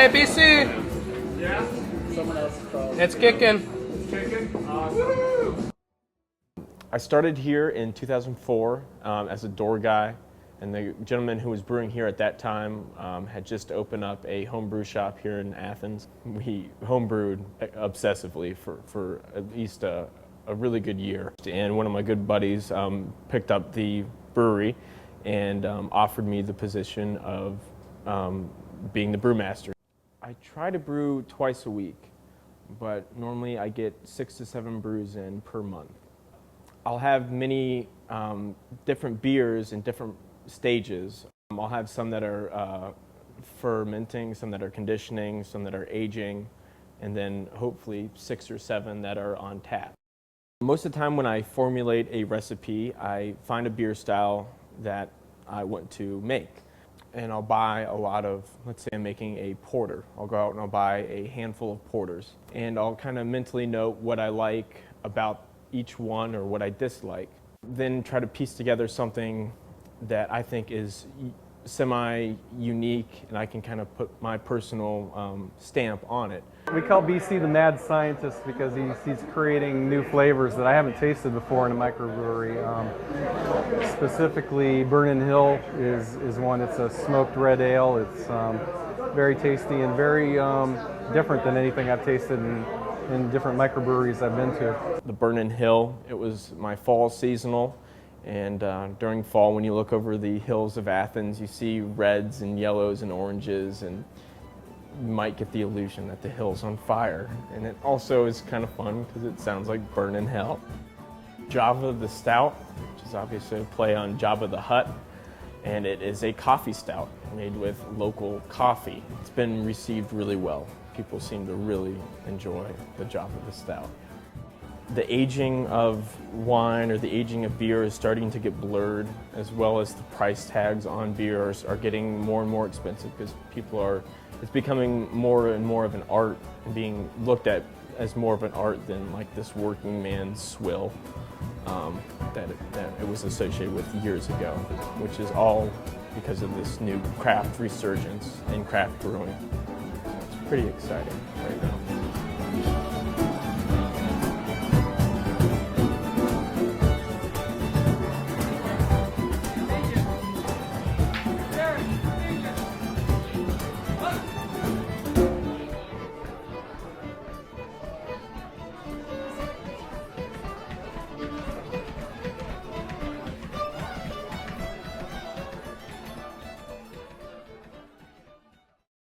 Hey, BC. Yeah? It's kicking. Chicken? Awesome. I started here in 2004 as a door guy, and the gentleman who was brewing here at that time had just opened up a homebrew shop here in Athens. We homebrewed obsessively for at least a really good year. And one of my good buddies picked up the brewery and offered me the position of being the brewmaster. I try to brew twice a week, but normally I get 6 to 7 brews in per month. I'll have many different beers in different stages. I'll have some that are fermenting, some that are conditioning, some that are aging, and then hopefully 6 or 7 that are on tap. Most of the time when I formulate a recipe, I find a beer style that I want to make. And I'll buy a lot of, let's say I'm making a porter. I'll go out and I'll buy a handful of porters. And I'll kind of mentally note what I like about each one or what I dislike. Then try to piece together something that I think is semi-unique and I can kind of put my personal stamp on it. We call BC the mad scientist because he's creating new flavors that I haven't tasted before in a microbrewery. Specifically, Burnin' Hill is one. It's a smoked red ale. It's very tasty and very different than anything I've tasted in different microbreweries I've been to. The Burnin' Hill, it was my fall seasonal. And during fall, when you look over the hills of Athens, you see reds and yellows and oranges, and you might get the illusion that the hill's on fire. And it also is kind of fun because it sounds like burning hell. Java the Stout, which is obviously a play on Jabba the Hutt, and it is a coffee stout made with local coffee. It's been received really well. People seem to really enjoy the Java the Stout. The aging of wine or the aging of beer is starting to get blurred, as well as the price tags on beer are getting more and more expensive because it's becoming more and more of an art and being looked at as more of an art than like this working man's swill that it was associated with years ago, which is all because of this new craft resurgence in craft brewing. It's pretty exciting right now.